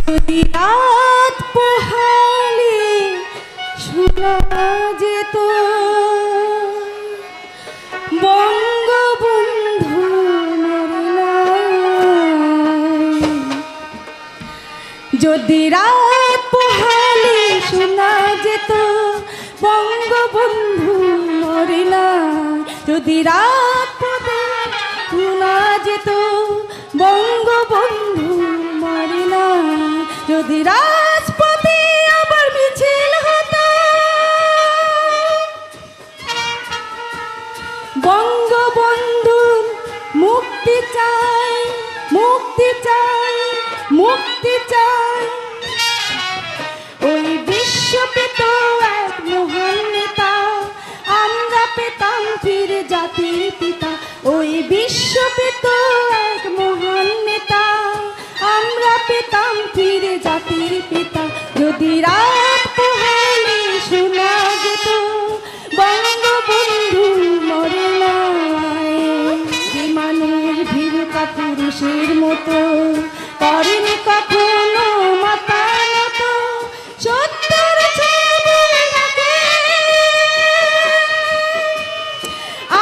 রাত পোহালে শোনা যেত বঙ্গবন্ধু যদি রাত পোহালে শোনা যেত বঙ্গবন্ধু মরে না, যদি রাত পোহালে শোনা যেত বঙ্গবন্ধু মরে না, যদি রাজপথে আবার মিছিল হতো বঙ্গবন্ধুর মুক্তি চাই, মুক্তি চাই, মুক্তি চাই। ওই বিশ্ব পেত এক মহান নেতা, আমরা পেতাম ফিরে জাতির পিতা। ওই বিশ্ব পেত এক মহান নেতা, আমরা পেতাম ফিরে জাতির পিতা। যদি রাত পোহালে শোনা যেত বঙ্গবন্ধু মরে নাই, যে মানুষ ভীরুতা পুরুষের মতো করেনি কখনো মাথা নত, সত্যের ছবি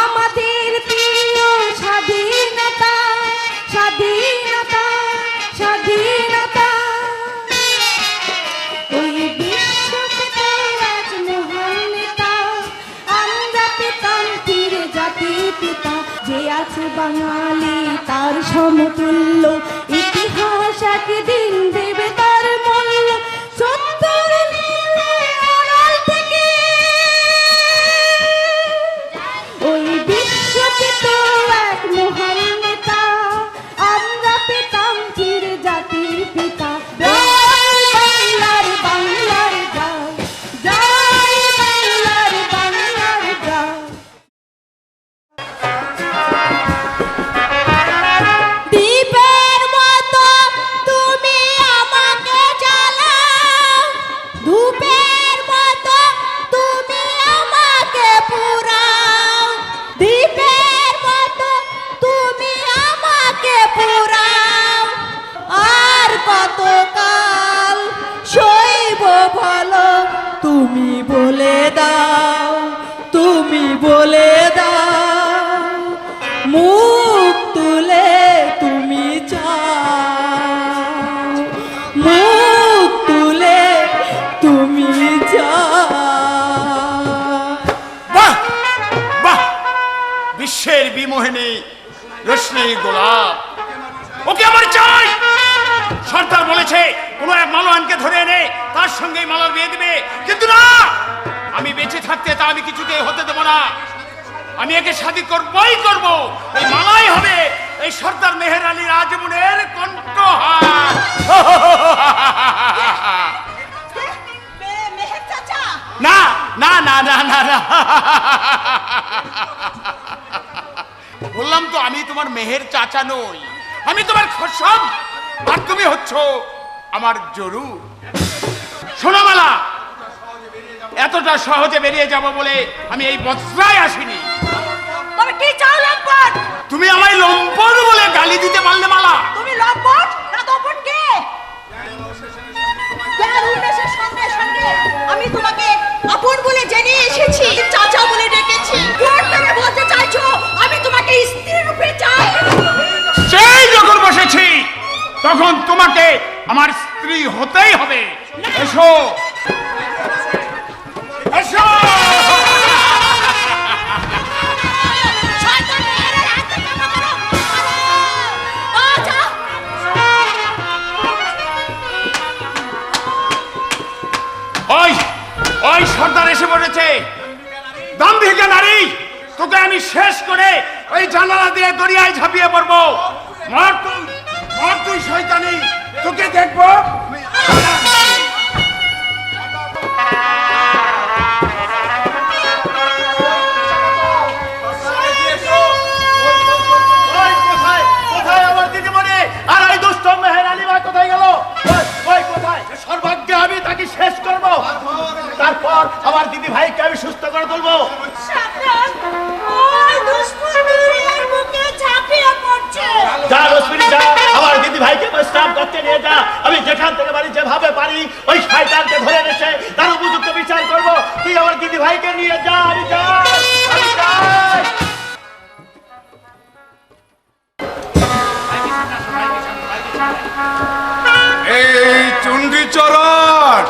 আমাদের প্রিয় স্বাধীনতা, স্বাধীনতা, স্বাধীনতা। ওই বিশ্ব পেত এক মহান নেতা, আমরা পেতাম ফিরে জাতির পিতা। যে আছে বাঙালি তার সমতুল্য, ইতিহাস একদিন দেবে তার মূল্য। সত্যের আড়াল থেকে ওই বিশ্ব পেত এক মহান নেতা, আমরা পেতাম ফিরে জাতির পিতা। জয় বাংলার বাংলার জয়, জয় বাংলার বাংলার জয়। দ্বীপের মতো তুমি আমাকে জ্বালাও, ধূপের মতো তুমি আমাকে পুরাও, দ্বীপের মতো তুমি আমাকে পুরাও। আর কতকাল সইব বলো, তুমি বলে দাও, তুমি বলে দাও। মুখ তুলে তুমি চাও, মুখ তুলে তুমি চাও। বাহ বাহ, বিশ্বের বিমোহিনী রশ্মি গোলাপ, ওকে আমার চাই। সরকার বলেছে কোনো এক মালওয়ানকে ধরে এনে তার সঙ্গে মালার বিয়ে দিবে, কিন্তু না, আমি বেঁচে থাকতে তা আমি কিছুতেই হতে দেবো না। আমি একে শাদী করবই করব, এই মালাই হবে এই সর্দার মেহের আলীর আজীবনের কণ্ঠহার। মেহের চাচা, না না না না না না, বললাম তো আমি তোমার মেহের চাচা নই, আমি তোমার খসম, আর তুমি হচ্ছ আমার জরু। সোনামালা, এতটা সহজে বেরিয়ে যাব বলে আমি এই বস্ত্রায় আসিনি। তবে কি চাও লম্পট? তুমি আমায় লম্পট বলে গালি দিতে পারলে মালা? তুমি লম্পট না দম্পট কে? যার উদ্দেশ্যের সঙ্গে সঙ্গে আমি তোমাকে আপন বলে জেনে এসেছি, চাচা বলে ডেকেছি। কোন থেকে বলতে চাইছো আমি তোমাকে স্ত্রী রূপে চাই? সেই যখন বসেছি তখন তোমাকে আমার স্ত্রী হতেই হবে। এসো এসো। ওই ওই সর্দার এসে পড়েছে, দাম্ভিকা নারী, তোকে আমি শেষ করে ওই জানালা দিয়ে দরিয়ায় ঝাঁপিয়ে পড়বো। মর তুই, মর তুই শয়তানি, তোকে দেখবো। কোথায় আমার দিদিমণি? আর ওই দুষ্ট মেহের আলী ভাই কোথায় গেল? ওই কোথায়? সর্বাগ্যে আমি তাকে শেষ করবো, তারপর আমার দিদি ভাইকে আমি সুস্থ করে তুলবো। যা রশ্মি যা, আমার দিদি ভাইকে বিশ্রাম করতে নিয়ে যা, আমি যেখানে এই চণ্ডীচরণ,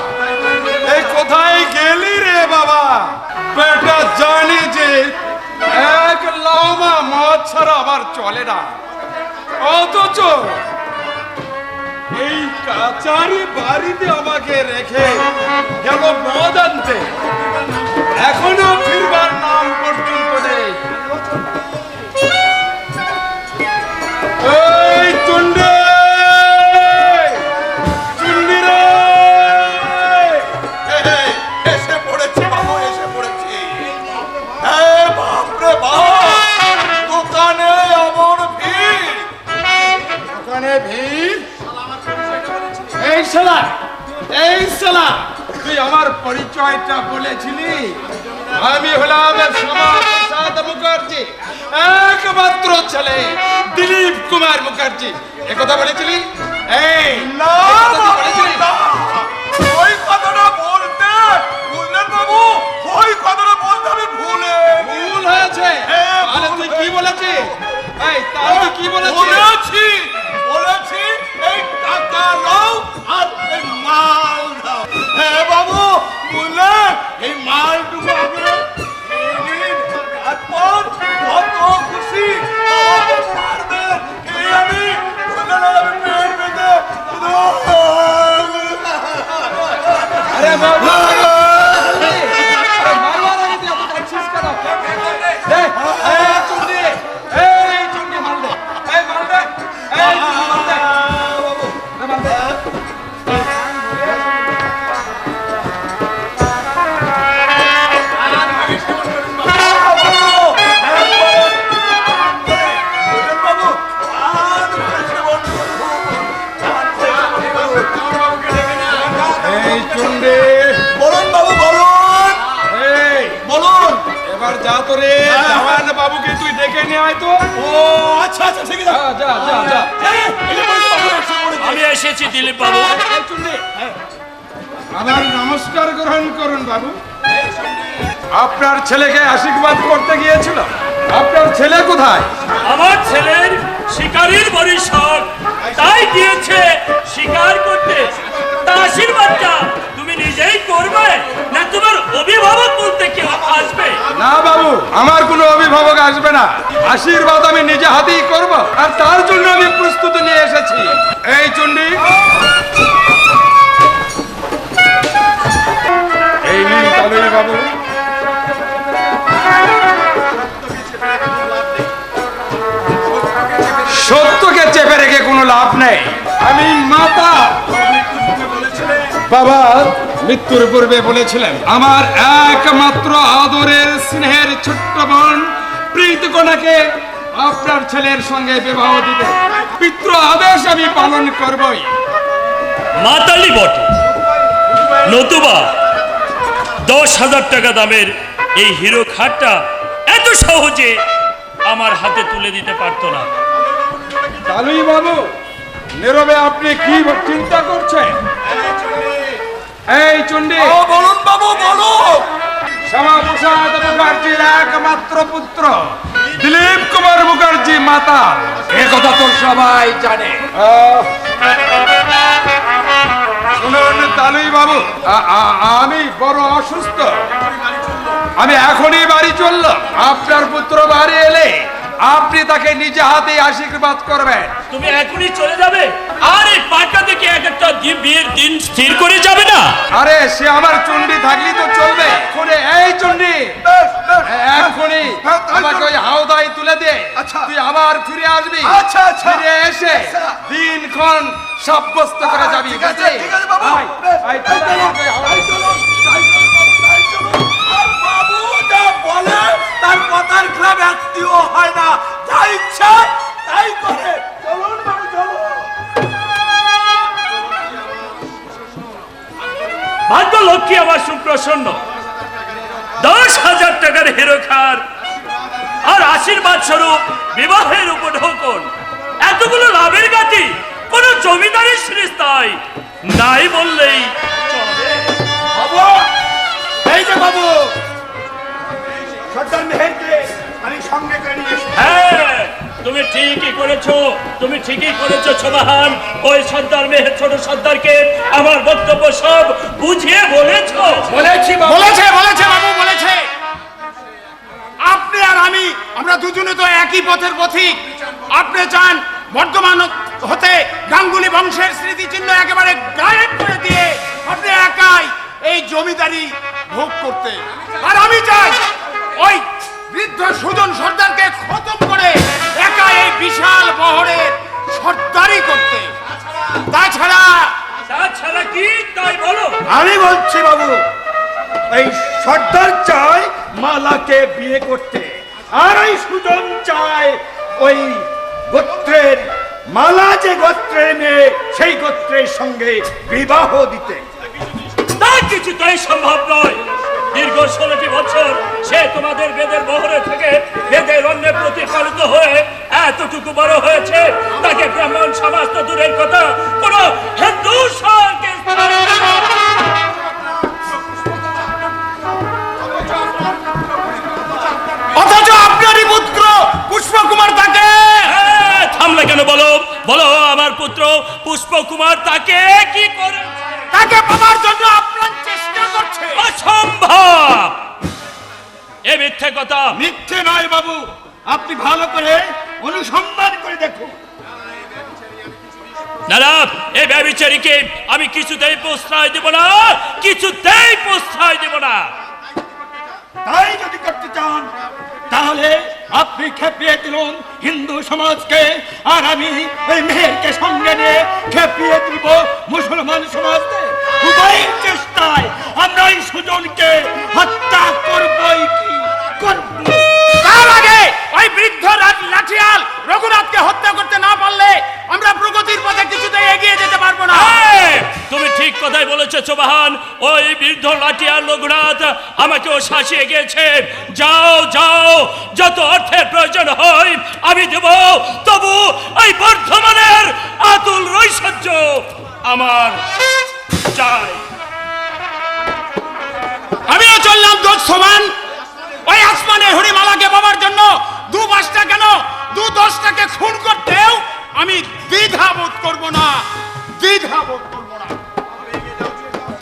এই কোথায় গেলি রে বাবা? বেটা জানি যে এক লাউমা মদ ছাড়া আবার চলে না, অথচ এই কাচারি বাড়িতে আমাকে রেখে গেল মদ আনতে, এখনো ফিরবার নাম পর্যন্ত নেই। এই চণ্ডী, চণ্ডী রে! এসে পড়েছি বাবু, এসে পড়েছি। বাপরে বাপ, দোকানে এমন ভিড়! দোকানে ভিড়? এই শালা, এই শালা, তুই আমার পরিচয়টা বলেছিলি? আমি হলাম শ্যামাপ্রসাদ মুখার্জি, একমাত্র ছেলে দিলীপ কুমার মুখার্জি। একথা বলেছিলি? এই না একথা বলেছিলি? না, ওই কথাটা বলতে বললেন বাবু, ওই কথাটা বলতে আমি ভুল হয়েছে। হ্যাঁ, তাহলে তুই কি বলেছিস? এই তাহলে তুই কি বলেছিস? বলেছি এই টাকা নাও আর এই মাল দাও। হ্যাঁ বাবু, বললেন এই মালটুকু আগে খেয়ে নিন, তারপর কত খুশি আমাকে পারবেন। এই আমি বললেন আমি পেট পেতে আরে বাবা, আরে মারবার আগে তুই এত কাঁদছিস কেন? দে, এই চুন্ডি, এই চুন্ডি মার দে, এই মার দে, এই চুন্ডি মার দে। দে, মার দে। এই চুন্ডি, বলুন বাবু, বলুন এই বলুন। এবার যা তো রে, জওয়ান বাবুকে তুই ডেকে নিয়ে আয় তো। ও আচ্ছা আচ্ছা, ঠিক আছে। যা যা যা। আমি এসেছি দিলীপ বাবু। এই চুন্ডি, আমার নমস্কার গ্রহণ করুন বাবু। আপনার ছেলেকে আশীর্বাদ করতে গিয়েছিল, আপনার ছেলে কোথায়? আমার ছেলের শিকারীর পরিষদ, তাই গিয়েছে শিকার করতে। তা আশীর্বাদটা তুমি নিজেই করবে না তোমার অভিভাবক বলতে কেউ আসবে? না বাবু, আমার কোনো অভিভাবক আসবে না, আশীর্বাদ আমি নিজে হাতেই করব, আর তার জন্য আমি প্রস্তুতি নিয়ে এসেছি। এই চণ্ডী, এই নিন তালুই বাবু। সত্যকে চেপে রেখে কোনো লাভ নেই। আমি মাতা বাবা মৃত্যুর পূর্বে বলেছিলেন আমার একমাত্র আদরের স্নেহের ছোট্ট বোন প্রীতকণাকে আপনার ছেলের সঙ্গে বিবাহ দিতে পিতৃ আদেশ আমি পালন করবই। মাতালি বটে, নতুবা 10,000 টাকা দামের এই হিরো খাটটা এত সহজে আমার হাতে তুলে দিতে পারতো না। তালুই বাবু, নীরবে আপনি কি চিন্তা করছেন? এই চণ্ডী, বলুন বাবু, বলুন। শ্যামাপ্রসাদ মুখার্জির একমাত্র পুত্র দিলীপ কুমার মুখার্জি মাতা, এ কথা তো সবাই জানে। শুনুন তালুই বাবু, আমি বড় অসুস্থ, আমি এখনই বাড়ি চললাম। আপনার পুত্র বাড়ি এলে আপনি তাকে নিজে হাতে আশীর্বাদ করবেন। তুমি এখনই চলে যাবে আর এই পাটকা থেকে একটা বিয়ের দিন স্থির করে যাবে না? আরে সে আমার চণ্ডী থাকলেই তো চলবে। এই চণ্ডী, এখনই আমাকে ওই হাওদায় তুলে দে। আচ্ছা। তুই আবার ফিরে আসবি। আচ্ছা, আচ্ছা। ফিরে এসে দিনক্ষণ সাব্যস্ত করে যাবি। ঠিক আছে, ঠিক আছে বাবু। আয়, আয়, তুলে আমাকে ওই হাওদায়। বাবু যা বলে তার কথার খেলাপ একটিও হয় না, যা ইচ্ছা তাই করে। চলুন বাবু, চলুন। ভাগ্য লক্ষ্মী আমার সুপ্রসন্ন। 10,000 টাকার হিরো খার আর আশীর্বাদ স্বরূপ বিবাহের উপঢৌকন, এতগুলো লাভের গাতি কোন জমিদারের সিরিজ তাই নাই বললেই চলে। বাবু, এই যে বাবু, সর্দার মেহেরকে আমি সঙ্গে করে নিয়ে এসেছি। হ্যাঁ, তুমি ঠিকই করেছো, তুমি ঠিকই করেছো ছোবাহান। ওই সর্দার মেয়ের ছোট সর্দারকে আমার বক্তব্য সব বুঝিয়ে বলেছো। বলেছি বাবু। বলেছে বলেছে বাবু বলেছে। আপনি আর আমি, আমরা দুজনে তো একই পথের পথিক। আপনি চান বর্তমান হতে গাঙ্গুলি বংশের স্মৃতিচিহ্ন একেবারে গায়েব করে দিয়ে আপনি একাই এই জমিদারি ভোগ করতে, আর আমি চাই ওই বৃদ্ধ সুজন সর্দারকে খতম করে একা এই বিশাল বহরের সর্দারি করতে। তাছাড়া তাছাড়া কি তাই বলো। আমি বলছি বাবু, এই সর্দার চায় মালাকে বিয়ে করতে, আর ওই সুজন চায় ওই গোত্রের মালা যে গোত্রের মেয়ে সেই গোত্রের সঙ্গে বিবাহ দিতে। তা কিছুতেই সম্ভব নয়। দীর্ঘ 16টি বছর সে তোমাদের বেদের বহরে থেকে বেদের অন্যে প্রতিপালিত হয়ে এতটুকু বড় হয়েছে, তাকে ব্রাহ্মণ সমাজ তো দূরের কথা, কোন হিন্দু সরকে অথচ আপনারই পুত্র পুষ্পকুমার তাকে থামলে কেন? বলো বলো, আমার পুত্র পুষ্পকুমার তাকে কি করে? তাকে পাওয়ার জন্য আপ্রাণ চেষ্টা করছে। অসম্ভব, এ মিথ্যে কথা। মিথ্যে নয় বাবু, আপনি ভালো করে অনুসন্ধান করে দেখুন। না না, এই ব্যভিচারীকে আমি কিছুতেই প্রশ্রয় দেব না, কিছুতেই প্রশ্রয় দেব না। তাই যদি করতে চান তাহলে আপনি খেপিয়ে দিলুন হিন্দু সমাজকে, আর আমি ওই মেয়েরকে সঙ্গে নিয়ে খেপিয়ে দিব মুসলমান সমাজকে। উভয়ের চেষ্টায় আমরা এই সুজনকে হত্যা করবই কি করব। তার আগে ওই বৃদ্ধ লাঠিয়াল রঘুনাথকে হত্যা করতে না পারলে আমরা প্রগতির পথে কিছুতেই এগিয়ে যেতে পারবো না। তুমি ঠিক কথাই বলেছো চৌবাহান। ওই বৃদ্ধ লাঠিয়াল রঘুনাথ আমাকেও শাসিয়ে গিয়েছে। যাও যাও, যত অর্থের প্রয়োজন হয় আমি দেব, তবু এই বর্ধমানের আতুল ঐশ্বর্য আমার চাই। আমিও চললাম দোষমান ওই আসমানে হরিমালাকে পাওয়ার জন্য। 2-5টা কেন 2-10টাকে খুন করতেও আমি দ্বিধাবোধ করব না, দ্বিধাবোধ করব না।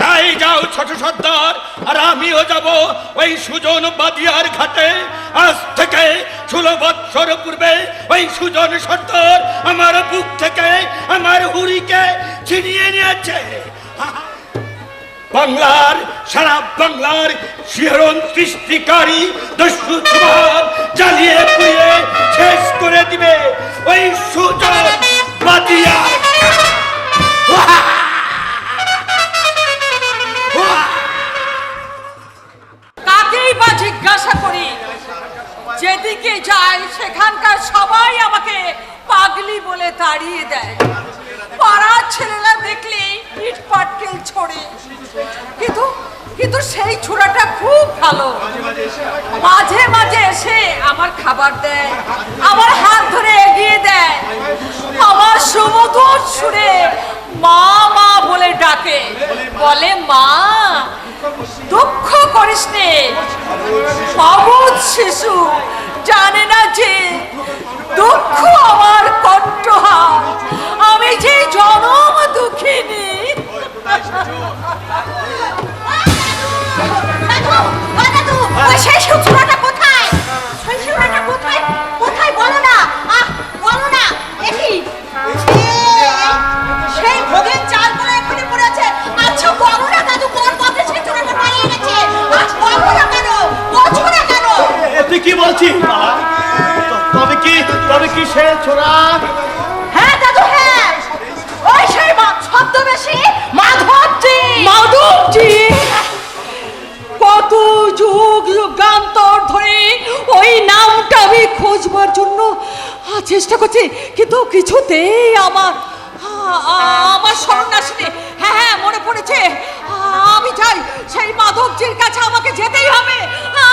তাই যাও ছোট সর্দার, আর আমিও যাব ওই সুজন বাদিয়ার ঘাটে। আজ থেকে 16 বৎসর পূর্বে ওই সুজন সর্দার আমার বুক থেকে আমার হুড়িকে ছিনিয়ে নিয়েছে। বাংলার, সারা বাংলার শিহরণ সৃষ্টিকারী দস্যু চৌহান জ্বালিয়ে পুড়িয়ে শেষ করে দিবে ওই সুজন বাদিয়া। কাকেই বা জিজ্ঞাসা করি, যেদিকে যাই সেখানকার সবাই আমাকে পাগলি বলে তাড়িয়ে দেয়। পাড়ার ছেলেরা দেখলে ইট পাটকেল ছোড়ে, কিন্তু কিন্তু সেই ছোড়াটা খুব ভালো। মাঝে মাঝে এসে আমার খাবার দেয়, আমার হাত ধরে এগিয়ে দেয়, আমার সুমধুর সুরে মা মা বলে ডাকে, বলে মা দুঃখ করিস নে, অবুঝ শিশু জানে না যে দুঃখ আমার কণ্ঠহার, আমি যে জনম দুঃখিনী। সেই সুচুরাটা কোথায়? সেই সুচুরাটা কোথায়? কোথায় বলো না, বলো না। দেখি সেই ভোগের চাল করে এখানে পড়েছে। আচ্ছা বলো না দাদু, কোন পথে সেই চোরাটা পালিয়ে গেছে? আজ বলো না কেন, বলছো না কেন? তুই কি বলছিস? তবে কি সে ছোড়া? হ্যাঁ দাদু, হ্যাঁ, ওই সেই ছদ্মবেশী মাধবজি। মাধবজি কত যুগ যুগান্তর ধরে ওই নামটা আমি খোঁজবার জন্য চেষ্টা করছি, কিন্তু কিছুতেই আমার স্মরণ আসেনি। হ্যাঁ হ্যাঁ, মনে পড়েছে, আমি যাই সেই মাধবজির কাছে, আমাকে যেতেই হবে।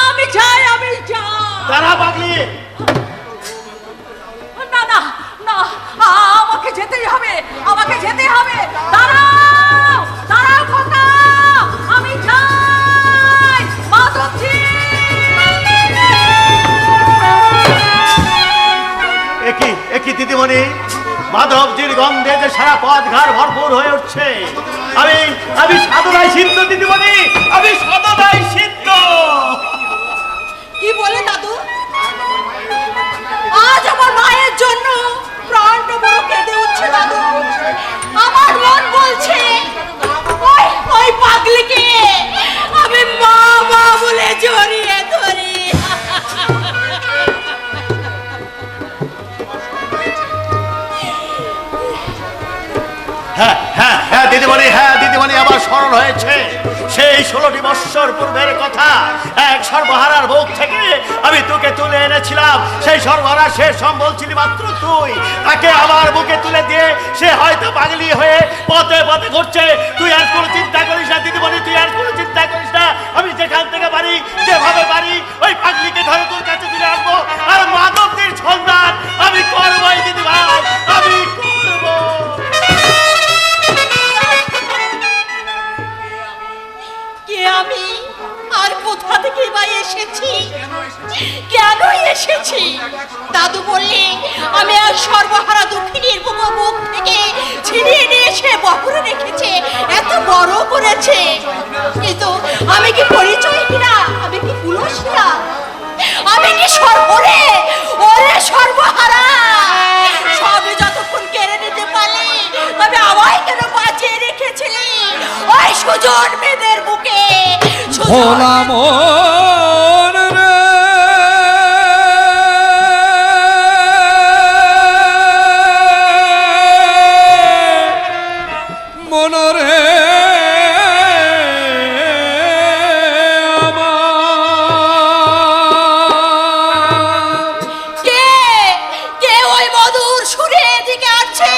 আমি যাই, আমি যাই। তারা পাগলি, না না না, আমাকে যেতেই হবে, আমাকে যেতে হবে। দাঁড়াও দাঁড়াও খোকা, আমি যাই। মাধবজি, এ একই দিদিমণি, মাধবজির গন্ধে যে সারা পথ ঘাট ভরপুর হয়ে উঠছে। আমি আমি সাধনায় সিদ্ধ দিদিমণি, আমি সাধনায় সিদ্ধ। কি বলে দাদু? আজ আমার মায়ের জন্য প্রাণটা বড় কেঁদে উঠছে দাদু। আমার মন বলছে ওই ওই পাগলিকে আমি মা মা বলে জড়িয়ে ধরি। হ্যাঁ হ্যাঁ হ্যাঁ দিদিমণি, হ্যাঁ দিদিমণি, আমার স্মরণ হয়েছে সেই 16টি বৎসর পূর্বের কথা। এক সর্বহারার বুক থেকে আমি তোকে তুলে এনেছিলাম। সেই সর্বহারা শেষ সম্বল ছিলি মাত্র তুই। তাকে আমার বুকে তুলে দিয়ে সে হয়তো পাগলি হয়ে পথে পথে ঘুরছে। তুই আর কোনো চিন্তা করিস না দিদিমণি, তুই আর কোনো চিন্তা করিস না। আমি যেখান থেকে পারি, যেভাবে পারি, ওই পাগলিকে ধরে তোর কাছে তুলে আনবো। আর মাধবদের সন্ধান আমি করবোই দিদিভাই, আমি করবো। কে আমি আর কোথা থেকে বা এসেছি, কেন এসেছি? দাদু বললে আমি আর সর্বহারা দক্ষিণীর মুখ থেকে ছিনিয়ে নিয়ে এসে বহরে রেখেছে, এত বড় করেছে। কিন্তু আমি কি পরিচয় কিনা, আমি কি পুরুষ না, আমি কি সর্বরে ওরে সর্বহারা। সবই যতক্ষণ কেড়ে নিতে পারলি, তবে আমায় কেন বাঁচিয়ে রেখেছিলি ওই সুজন মেয়েদের বুকে? ভোলা মন রে, মন রে কে কে ওই মধুর সুরে এদিকে আসছে?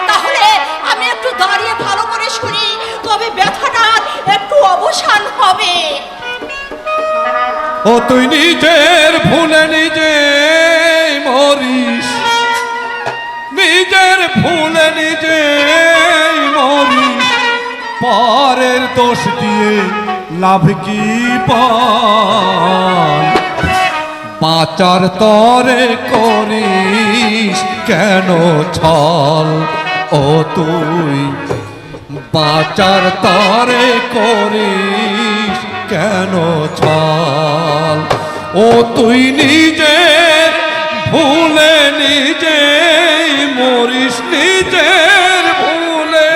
তাহলে আমি একটু দাঁড়িয়ে ভালো করে শুনি, তবে ব্যথাটার একটু অবসান হবে। ও তুই নিজের ভুলে নিজে মরিস, নিজের ভুলে নিজে মরিস, পরের দোষ দিয়ে লাভ কি পান? বাঁচার তরে করিস কেন ছল? ও তুই বাঁচার তরে করিস কেন ছল? ও তুই নিজের ভুলে নিজে মরিস, নিজের ভুলে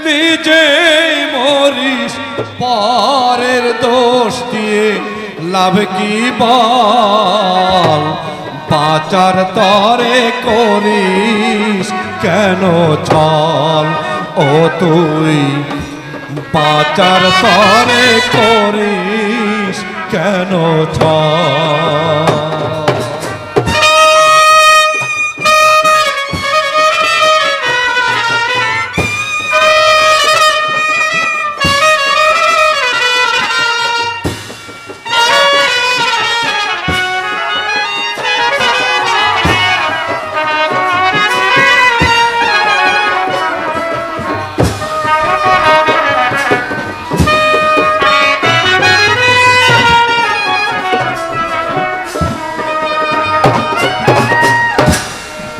নিজে মরিস, পরের দোষ দিয়ে লাভ কি বল? বাঁচার তরে করিস কেন ছল? ও তুই বাঁচার তরে করিস কেন ছল?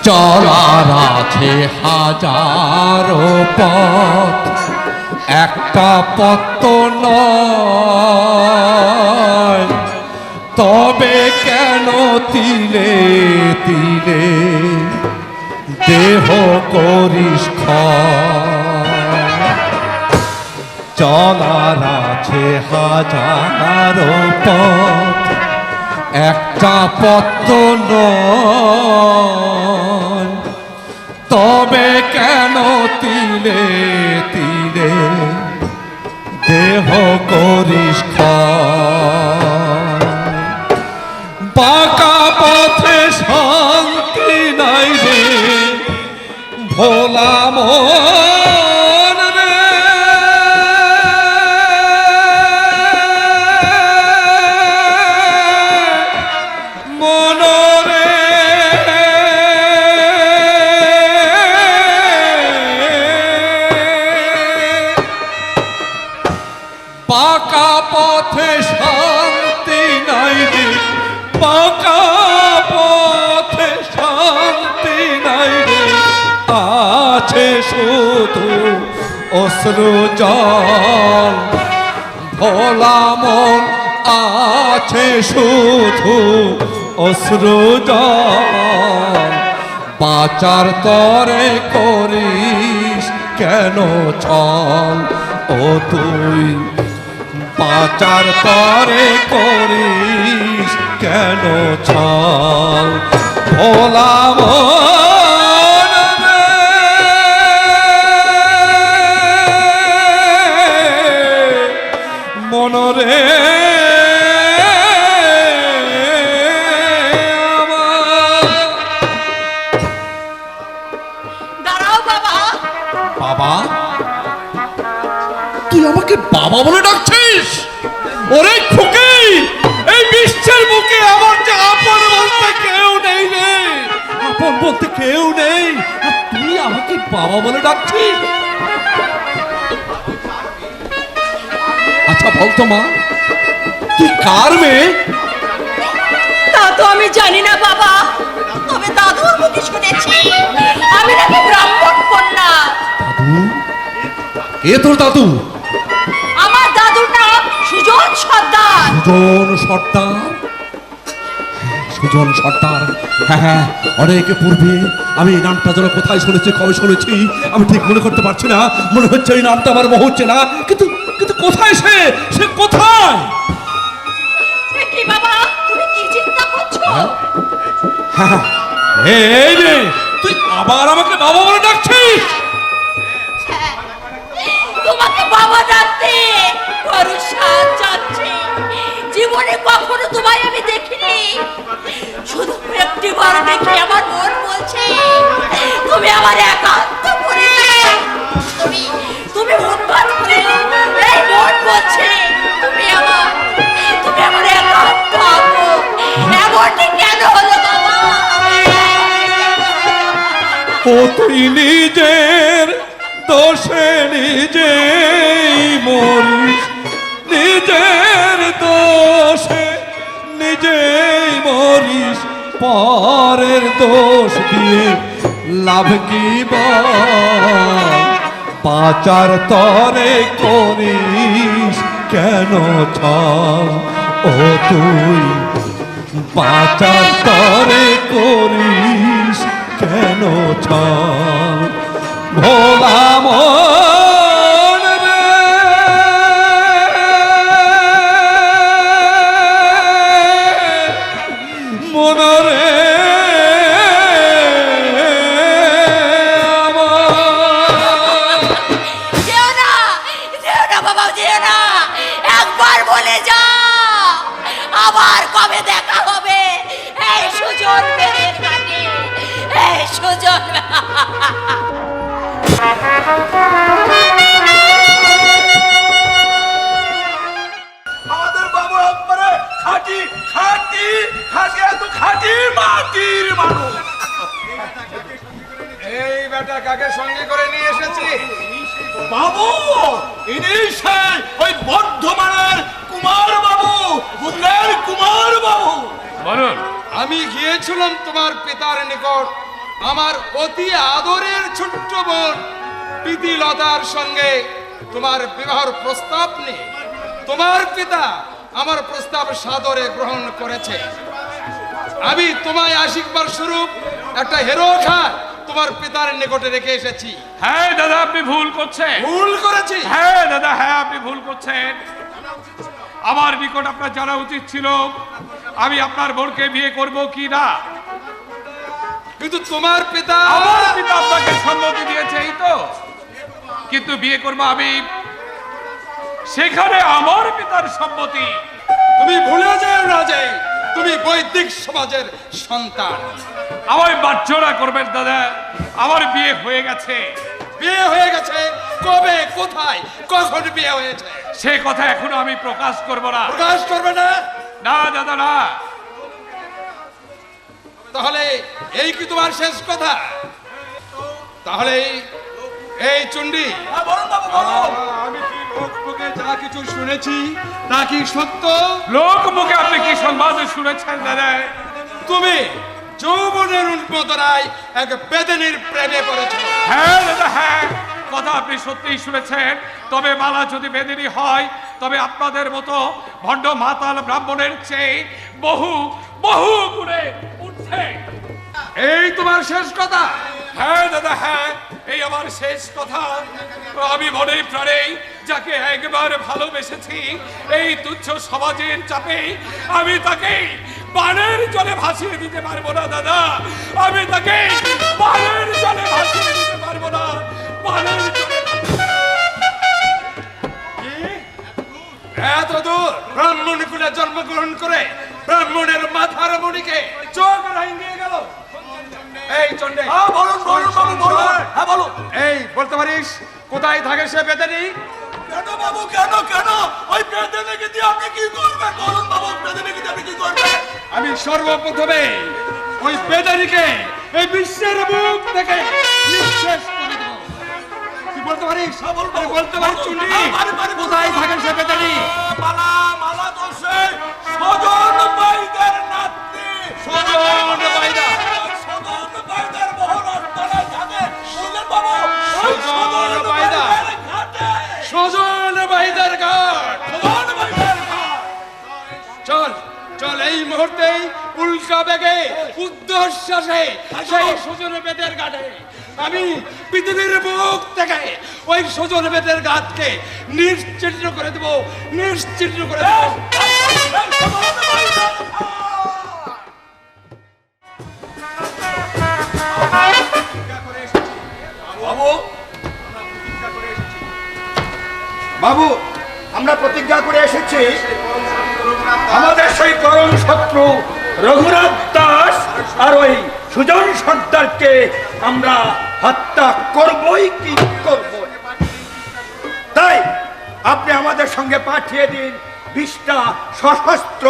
চলার আছে হাজারো পথ, একটা পথ তো নয়। তবে কেন তিলে তিলে দেহ করিস ক্ষয়? চলার আছে হাজারো পথ, একটা পথ তো নয়। তবে কেন তিলে তিলে দেহ করিস ক্ষয়? বাঁকা পথে শান্তি নাই রে ভোলা মন রে, মন রে বাঁকা পথে শান্তি নাই রে, বাঁকা পথে শান্তি আছে শুধু অশ্রু জল, ভোলা মন আছে শুধু অশ্রু জল। বাঁচার তরে করিস কেন ছল ও তুই, বাঁচার তরে করিস কেন ছল ভোলা মন রে। মনরে দাঁড়াও বাবা। বাবা, তুই আমাকে বাবা বলে ডাকছিস? ওরে খুকি, এই বিশ্বের বুকে আমার যে আপন বলতে কেউ নেই রে, আপন বলতে কেউ নেই, আর তুই আমাকে বাবা বলে ডাকছিস? আচ্ছা বলতো মা, তুই কার মেয়ে? তা তো আমি জানি না বাবা, তবে দাদুর মুখে শুনেছি আমি নাকি ব্রাহ্মণ কন্যা। দাদু? কে তোর দাদু? আমার দাদুর নাম সুজন সর্দার। সুজন সর্দার? সুজন সর্দার, হ্যাঁ হ্যাঁ, অনেক পূর্বে আমি এই নামটা যেন কোথায় শুনেছি, কবে শুনেছি আমি ঠিক মনে করতে পারছি না। মনে হচ্ছে এই নামটা আমার মনে হচ্ছে না, কিন্তু কিন্তু কোথায় সে, সে কোথায়? এ কি বাবা, তুমি কি চিন্তা করছো? হ্যাঁ, এই রে, তুই আবার আমাকে বাবা বলে ডাকছিস? তোমাকে বাবা ডাকতে বড় সাজ যাচ্ছে। জীবনে কখনো তোমায় আমি দেখিনি, শুধু একটিবার দেখে আমার মন বলছে তুমি আমার একান্ত করে। তুমি তুমি উন্মাদ করে এই মন বলছে তুমি আমার একান্ত আপন। এমনটি কেন হলো বাবা? ও তুই নিজের দোষে নিজেই মরিস, নিজের দোষে নিজেই মরিস, পরের দোষ দিয়ে লাভ কি বল? বাঁচার তরে করিস কেন ছল ও তুই, বাঁচার তরে করিস কেন ছল ভোলা মন রে। মনরে যেও না, যেও না বাবা, যেও না। একবার বলে যাও, আবার কবে দেখা হবে এই সুজন বেদের ঘাটে, এই সুজন। আমাদের বাবু একবারে খাঁটি খাঁটি খাঁটি, এত খাঁটি মাটির মানুষ। এই বেটা কাকে সঙ্গে করে নিয়ে এসেছি? বাবু, ইনি সেই ওই বর্ধমানের কুমার বাবু, বুঝলেন? কুমার বাবু। বলুন। আমি গিয়েছিলাম তোমার পিতার নিকট আমার অতি আদরের ছোট্ট বোন প্রীতিলতার সঙ্গে তোমার বিবাহের প্রস্তাব নিয়ে। তোমার পিতা আমার প্রস্তাব সাদরে গ্রহণ করেছে। আমি তোমায় আশীর্বাদ স্বরূপ একটা হেরো খাট তোমার পিতার নিকটে রেখে এসেছি। হ্যাঁ দাদা, আপনি ভুল করছেন। ভুল করেছি? হ্যাঁ দাদা, হ্যাঁ আপনি ভুল করছেন। আমার নিকট আপনার জানা উচিত ছিল আমি আপনার বোনকে বিয়ে করব কি না। কিন্তু তোমার পিতা আমার পিতা আপনাকে সম্মতি দিয়েছে, এই তো। কিন্তু বিয়ে করবো আমি, সেখানে আমার পিতার সম্মতি। তুমি ভুলে যাও না যে তুমি বৈদিক সমাজের সন্তান। আমায় মার্জনা করবেন দাদা, আমার বিয়ে হয়ে গেছে। বিয়ে হয়ে গেছে? কবে, কোথায়, কখন বিয়ে হয়েছে সে কথা এখনো আমি প্রকাশ করব না। প্রকাশ করবে না? না দাদা, না। তাহলে এই কি তোমার শেষ কথা? তাহলে এই চণ্ডী, আমি কি লোক মুখে যা কিছু শুনেছি তা কি সত্য? লোক মুখে আপনি কি সংবাদ শুনেছেন দাদা? তুমি যৌবনের উন্মোদনায় এক বেদেনীর প্রেমে পড়েছিল। হ্যাঁ দাদা হ্যাঁ, কথা আপনি সত্যিই শুনেছেন। তবে মালা যদি বেদেনী হয়, তবে আপনাদের মতো ভণ্ড মাতাল ব্রাহ্মণের চেয়ে বহু বহু গুণে উঠছে। এই তোমার শেষ কথা? হ্যাঁ দাদা হ্যাঁ, এই আমার শেষ কথা। আমি মনে প্রাণে যাকে একবার ভালোবেসেছি, এই তুচ্ছ সমাজের চাপে আমি তাকে বানের জলে ভাসিয়ে দিতে পারবো না দাদা। আমি তাকে বানের জলে ভাসিয়ে দিতে পারবো না। বানের জলে এত দূর ব্রাহ্মণ কুলে জন্মগ্রহণ করে ব্রাহ্মণের মাথার মণিকে চোখ রাঙিয়ে গেল। এই চন্ডে, বলুন বলুন বাবু বলুন, হ্যাঁ বলুন। এই বলতে পারিস কোথায় থাকে সে বেদেনী? কেন বাবু কেন কেন ওই বেদেনীকে দিয়ে আপনি কি করবেন? বলুন বাবু, বেদেনীকে দিয়ে আপনি কি করবেন? আমি সর্বপ্রথমে ওই বেদেনীকে এই বিশ্বের মুখ থেকে নিঃশেষ করে দেব। তুই বলতে পারিস? আরে বলতে পারিস চুন্ডি, কোথায় থাকে সে বেদেনী? মালা মালা তো সে সজন বাইদের নাতনি। সজন বাইদা। সজন বাইদের মহারাষ্ট্রে থাকে। বুঝলেন বাবু? ওই সজন বাইদা। ঘাটে। সজন বাইদার ঘাট। সজন বাইদের ঘাট। চল চল এই মুহূর্তেই উল্কা বেগে উদ্ধশ্বাসে সেই সুজন বেদের ঘাটে আমি পৃথিবীর বুক থেকে ওই সুজন বেদের ঘাটকে নিশ্চিহ্ন করে দেব, নিশ্চিহ্ন করে দেব। বাবু, বাবু, আমরা প্রতিজ্ঞা করে এসেছি আমাদের সেই পরম শত্রু রঘুনাথ দাস আর ওই সুজন সর্দারকে আমরা হত্যা করবই কি করব। তাই আপনি আমাদের সঙ্গে পাঠিয়ে দিন 20টা সশস্ত্র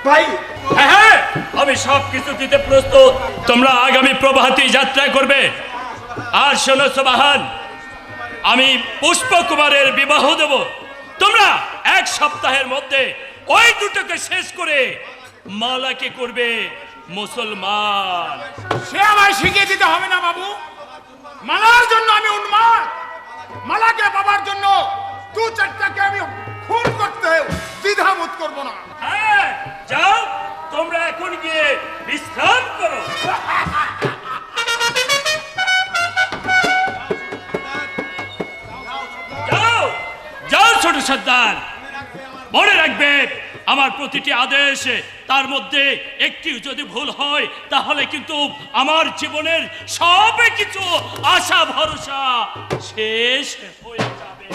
পাইক। হ্যাঁ হ্যাঁ, আমি সব কিছু দিতে প্রস্তুত। তোমরা আগামী প্রভাতী যাত্রা করবে। আর শোনো সোবাহান, আমি পুষ্পকুমারের বিবাহ দেব। তোমরা 1 সপ্তাহের মধ্যে ওই দুটোকে শেষ করে মালাকে করবে মুসলমান। সে আমায় শিখিয়ে দিতে হবে না বাবু। মালার জন্য আমি উন্মাদ। মালাকে পাবার জন্য 2-4টাকে আমি খুন করতে দ্বিধাবোধ করব না। হ্যাঁ, যাও তোমরা এখন গিয়ে বিশ্রাম করো। যাও যাও ছোট সর্দার, মনে রাখবে আমার প্রতিটি আদেশ, তার মধ্যে একটি যদি ভুল হয় তাহলে কিন্তু আমার জীবনের সব কিছু আশা ভরসা শেষ হয়ে যাবে।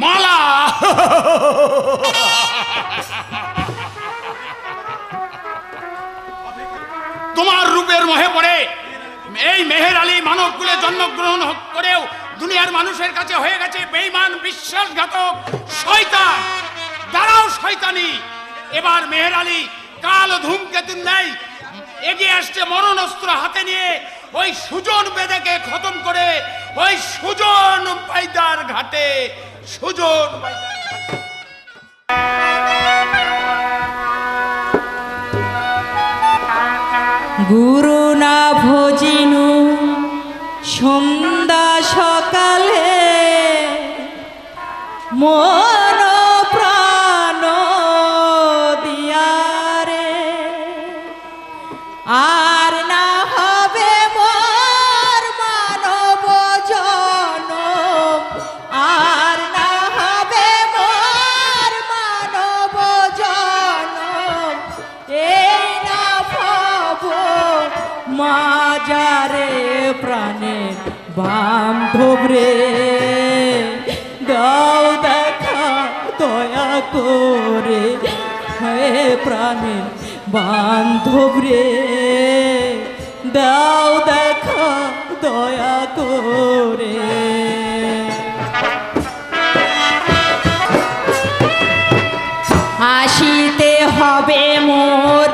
মালা, তোমার রূপের মোহে পড়ে এই মেহের আলী মানব কুলে জন্মগ্রহণ করেও দুনিয়ার মানুষের কাছে হয়ে গেছে বেঈমান, বিশ্বাসঘাতক, শয়তান। দাঁড়াও শয়তানি, এবার মেহের আলী কাল ধূমকেতুর ন্যায় এগিয়ে আসছে মরণাস্ত্র হাতে নিয়ে ওই সুজন বেদেকে খতম করে ওই সুজন বাইদার ঘাটে সুজন গুরু না ভজিনু সন্ধ্যা সকালে মন প্রাণ দিয়ারে আর না হবে মোর মানব জনম, আর না হবে মোর মানব জনম। এই না ভাব মাজারে প্রাণে বান্ধব রে, দাও দেখা দয়া করে হে প্রাণে বান্ধব রে, দাও দেখা দয়া করে। আসিতে হবে মোর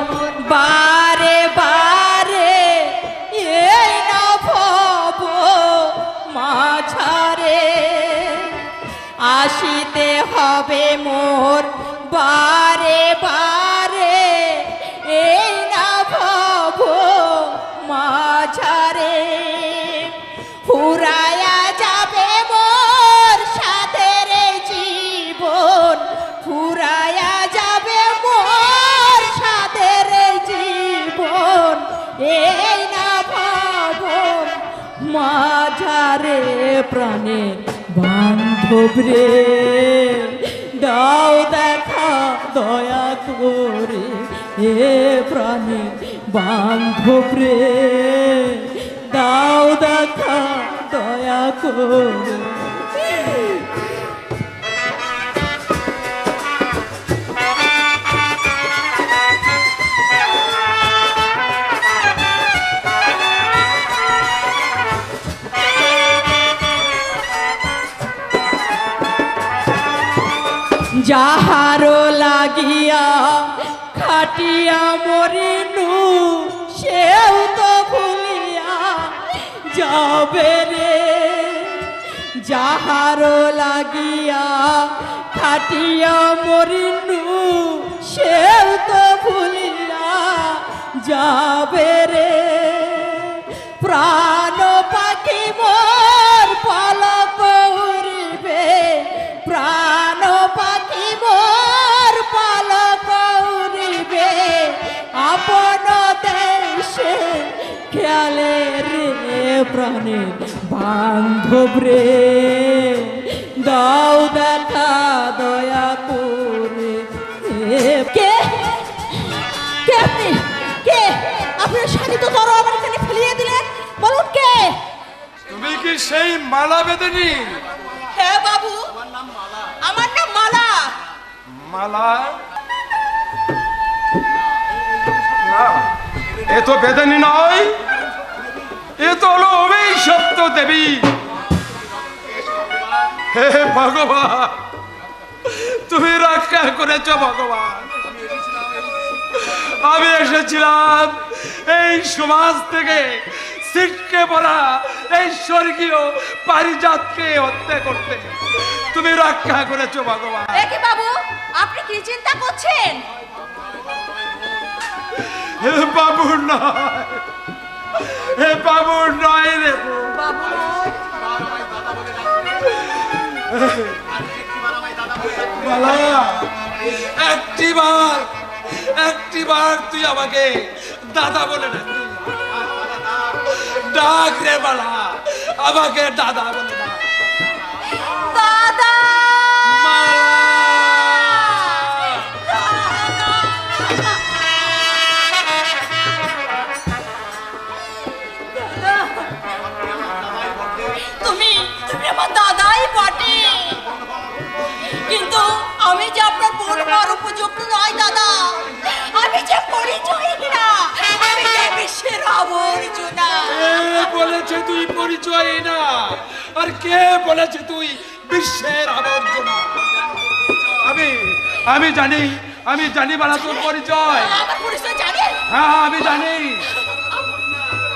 বারে বারে, এই না ভব মাঝারে। আসিতে হবে মোর বারে বারে, এই মাঝারে ফুরায়া যাবে মোর সাথের জীবন, ফুরায়া যাবে মোর সাথের জীবন, এই না ভাবন মাঝারে প্রাণে বান্ধব রে, দাও দেখা দয়া করে এ প্রাণে বান্ধব রে, দাও দেখা দয়া করে। যাহারো লাগিয়া খাটিয়া মরিনু, সেও তো ভুলিয়া যাবে রে, যাহারো লাগিয়া খাটিয়া মরিনু, সেও তো ভুলিয়া যাবে রে, প্রাণ পাখি মোর পলক উড়িবে, প্রাণ পাখি মোর পলক উড়িবে, আপন দেশে খেয়ালে রে প্রাণে বান্ধব রে, দাও দেখা দয়া করে। কে কে আপনি? কে আপনার শালিত তরো আমার এখানে ফেলিয়ে দিলেন? বলুন কে? তুমি কি সেই মালা বেদনী? হ্যাঁ বাবু, আমার নাম মালা। মালা? না, এ তো বেদনী নয়, এ তো হলো অভিশপ্ত দেবী। হে ভগবান, তুমি রক্ষা করেছ ভগবান। আমি এসেছিলাম এই সমাজ থেকে ছিটকে পড়া এই স্বর্গীয় পারিজাতকে হত্যা করতে, তুমি রক্ষা করেছো ভগবান। দেখি বাবু, আপনি কি চিন্তা করছেন? হে বাবু নয়, হে বাবু নয় রে বাবু মালা, একটিবার তুই আমাকে দাদা বলে ডাক রে মালা, আমাকে দাদা বলে ডাক। দাদা তুমি তুমি আমার দাদাই বটে, কিন্তু আমি যে আপনার বোন হওয়ার উপযুক্ত নয় দাদা, আমি যে পরিচয়হীনা, আমি যে বিশ্বের আবর্জনা। কে বলেছে তুই পরিচয় না? আর কে বলেছে তুই বিশ্বের আবর্জনা? আমি জানি মালা তোর পরিচয়। আমার পরিচয় জানেন? হ্যাঁ,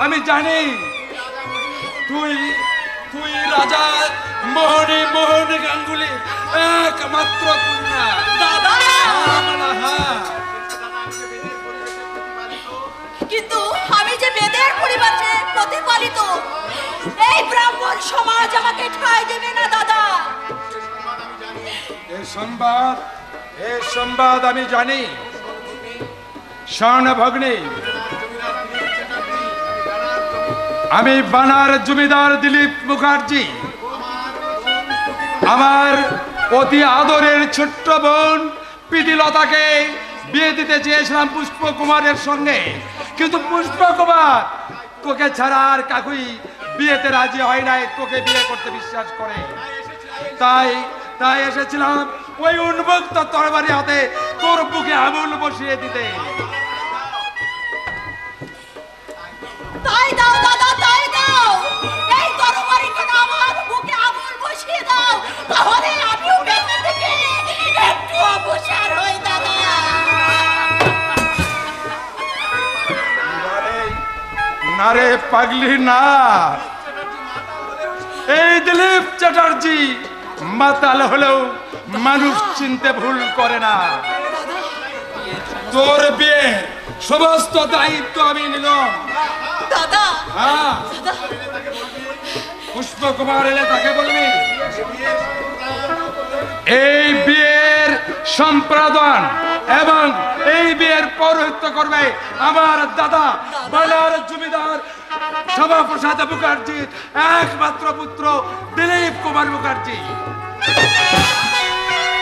আমি জানি তুই রাজা মোহন গাঙ্গুলি একমাত্র কন্যা। দাদা হ্যাঁ, কিন্তু আমি যে বেদের পরিবারে প্রতিপালিত, এই ব্রাহ্মণ সমাজ আমাকে ঠাঁই দেবে না দাদা। এই সংবাদ আমি জানি। স্বর্ণ ভগ্নী, আমি বানার জমিদার দিলীপ মুখার্জি আমার অতি আদরের ছোট্ট বোন প্রীতিলতাকে বিয়ে দিতে চেয়েছিলাম পুষ্পকুমারের সঙ্গে, কিন্তু পুষ্পকুমার তোকে ছাড়া আর কাকুই বিয়েতে রাজি হয় নাই, তোকে বিয়ে করতে বিশ্বাস করে। তাই এসেছিলাম ওই উন্মুক্ত তরবারি হাতে তোর বুকে আঙুল বসিয়ে দিতে। তাই দাও দাদা, তাই দাও, এই তরবারিখানা আমার বুকে আঙুল বসিয়ে দাও, তাহলে আমিও বেঁচে থেকে একটু অবসর হই দাদা। না রে পাগলি না, এই দিলীপ চ্যাটার্জি মাতাল হলেও মানুষ চিনতে ভুল করে না। তোর বিয়ে সমস্ত দায়িত্ব আমি নিলাম। দাদা পুষ্পকুমার এলে তাকে বলবি এই বিয়ের সম্পাদন এবং এই বিয়ের পৌরোহিত্য করবে আমার দাদা বানার জমিদার শ্যামাপ্রসাদ মুখার্জির একমাত্র পুত্র দিলীপ কুমার মুখার্জি।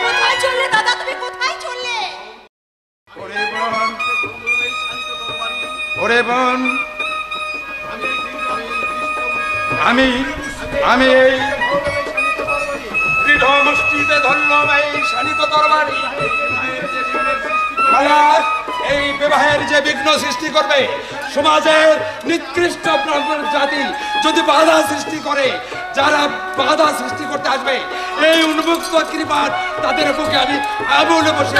কোথায় চললে দাদা, তুমি কোথায় চললে? ওরে বোন, আমি এই দৃঢ় মুষ্টিতে ধরলাম এই শানিত তরবারি। এই বিবাহের যে বিঘ্ন সৃষ্টি করবে, সমাজের নিকৃষ্ট ব্রাহ্মণ জাতি যদি বাধা সৃষ্টি করে, যারা বাধা সৃষ্টি করতে আসবে, এই উন্মুক্ত কৃপার তাদের বুকে আমি আবুলে বসে